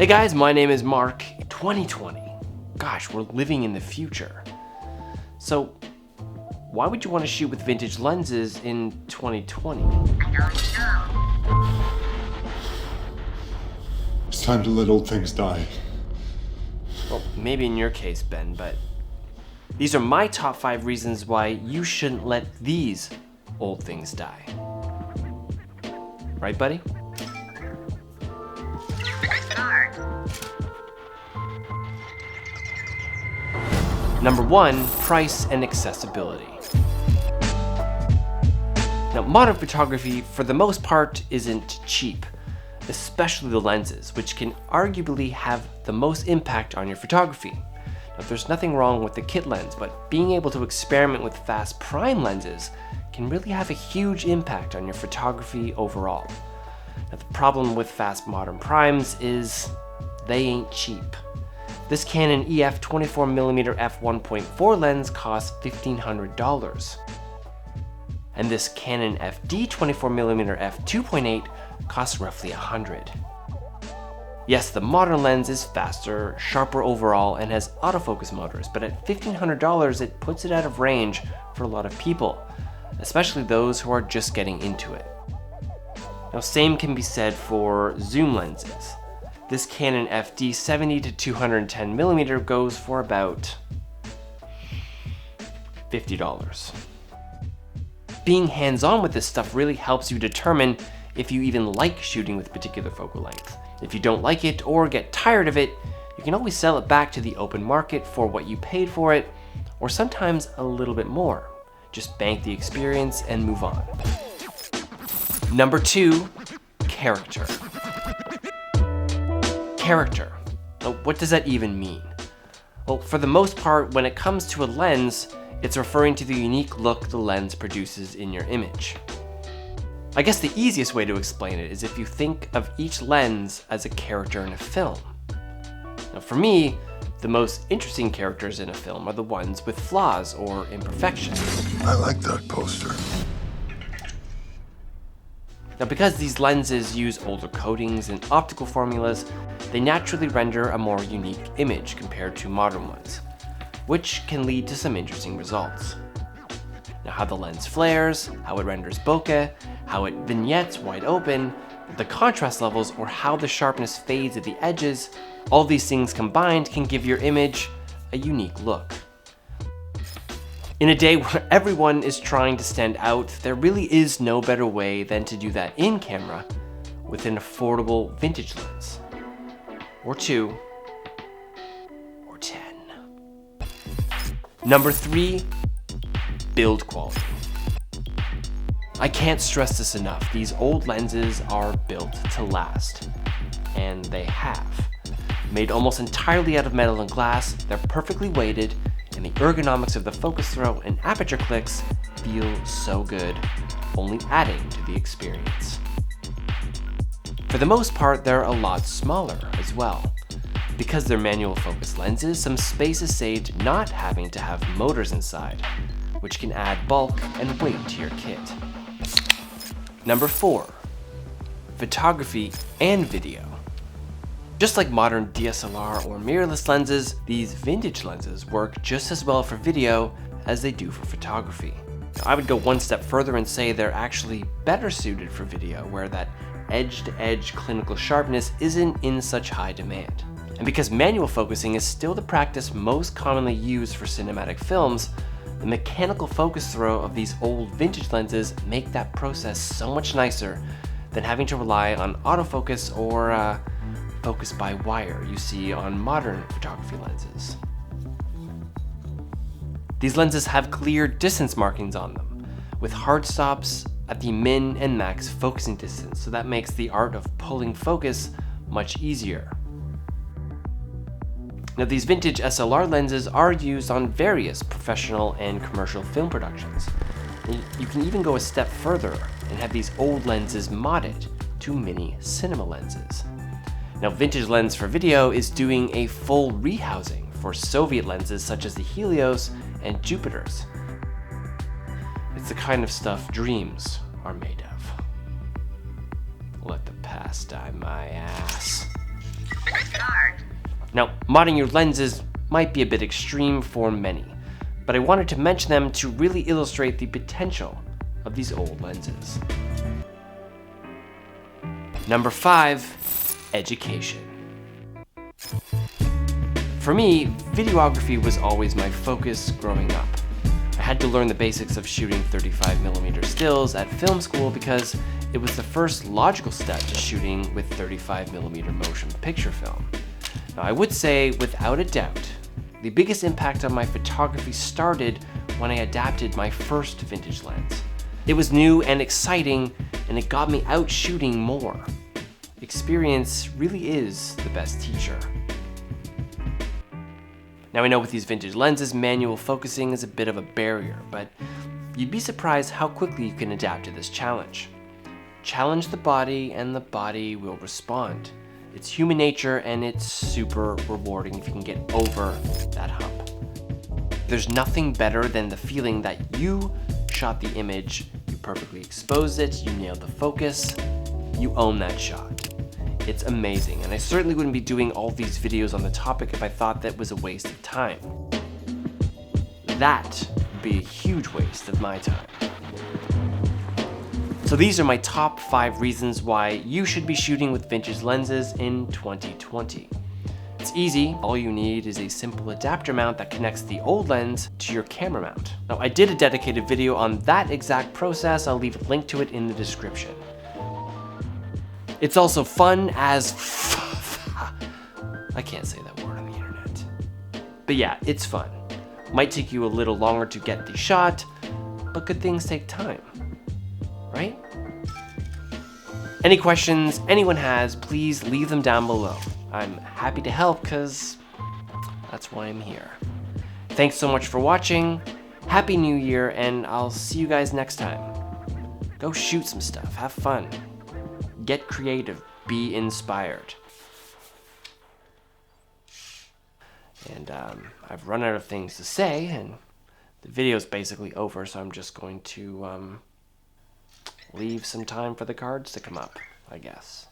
Hey guys, my name is Mark. 2020. Gosh, we're living in the future. So, why would you want to shoot with vintage lenses in 2020? It's time to let old things die. Well, maybe in your case, Ben, but these are my top 5 reasons why you shouldn't let these old things die. Right, buddy? Number 1, price and accessibility. Now, modern photography, for the most part, isn't cheap, especially the lenses, which can arguably have the most impact on your photography. Now, there's nothing wrong with the kit lens, but being able to experiment with fast prime lenses can really have a huge impact on your photography overall. Now, the problem with fast modern primes is they ain't cheap. This Canon EF 24mm f1.4 lens costs $1,500. And this Canon FD 24mm f2.8 costs roughly $100. Yes, the modern lens is faster, sharper overall, and has autofocus motors, but at $1,500 it puts it out of range for a lot of people, especially those who are just getting into it. Now, same can be said for zoom lenses. This Canon FD 70 to 210mm goes for about $50. Being hands-on with this stuff really helps you determine if you even like shooting with particular focal length. If you don't like it or get tired of it, you can always sell it back to the open market for what you paid for it, or sometimes a little bit more. Just bank the experience and move on. Number 2, character. Character. Now, what does that even mean? Well, for the most part, when it comes to a lens, it's referring to the unique look the lens produces in your image. I guess the easiest way to explain it is if you think of each lens as a character in a film. Now, for me, the most interesting characters in a film are the ones with flaws or imperfections. I like that poster. Now, because these lenses use older coatings and optical formulas, they naturally render a more unique image compared to modern ones, which can lead to some interesting results. Now, how the lens flares, how it renders bokeh, how it vignettes wide open, the contrast levels, or how the sharpness fades at the edges, all these things combined can give your image a unique look. In a day where everyone is trying to stand out, there really is no better way than to do that in camera with an affordable vintage lens. Or 2, or 10. Number 3, build quality. I can't stress this enough. These old lenses are built to last, and they have. Made almost entirely out of metal and glass, they're perfectly weighted, and the ergonomics of the focus throw and aperture clicks feel so good, only adding to the experience. For the most part, they're a lot smaller as well. Because they're manual focus lenses, some space is saved not having to have motors inside, which can add bulk and weight to your kit. Number 4, photography and video. Just like modern DSLR or mirrorless lenses, these vintage lenses work just as well for video as they do for photography. Now, I would go one step further and say they're actually better suited for video, where that edge-to-edge clinical sharpness isn't in such high demand. And because manual focusing is still the practice most commonly used for cinematic films, the mechanical focus throw of these old vintage lenses make that process so much nicer than having to rely on autofocus or focus by wire you see on modern photography lenses. These lenses have clear distance markings on them, with hard stops at the min and max focusing distance, so that makes the art of pulling focus much easier. Now, these vintage SLR lenses are used on various professional and commercial film productions. You can even go a step further and have these old lenses modded to mini cinema lenses. Now, vintage lens for video is doing a full rehousing for Soviet lenses such as the Helios and Jupiters. It's the kind of stuff dreams are made of. Let the past die my ass. Now, modding your lenses might be a bit extreme for many, but I wanted to mention them to really illustrate the potential of these old lenses. Number 5, education. For me, videography was always my focus growing up. I had to learn the basics of shooting 35mm stills at film school because it was the first logical step to shooting with 35mm motion picture film. Now, I would say, without a doubt, the biggest impact on my photography started when I adapted my first vintage lens. It was new and exciting, and it got me out shooting more. Experience really is the best teacher. Now I know with these vintage lenses, manual focusing is a bit of a barrier, but you'd be surprised how quickly you can adapt to this challenge. Challenge the body and the body will respond. It's human nature and it's super rewarding if you can get over that hump. There's nothing better than the feeling that you shot the image, you perfectly exposed it, you nailed the focus, you own that shot. It's amazing, and I certainly wouldn't be doing all these videos on the topic if I thought that was a waste of time. That would be a huge waste of my time. So these are my top 5 reasons why you should be shooting with vintage lenses in 2020. It's easy, all you need is a simple adapter mount that connects the old lens to your camera mount. Now I did a dedicated video on that exact process, I'll leave a link to it in the description. It's also fun as I can't say that word on the internet. But yeah, it's fun. Might take you a little longer to get the shot, but good things take time, right? Any questions anyone has, please leave them down below. I'm happy to help because that's why I'm here. Thanks so much for watching. Happy New Year, and I'll see you guys next time. Go shoot some stuff, have fun. Get creative, be inspired. And I've run out of things to say, and the video's basically over, so I'm just going to leave some time for the cards to come up, I guess.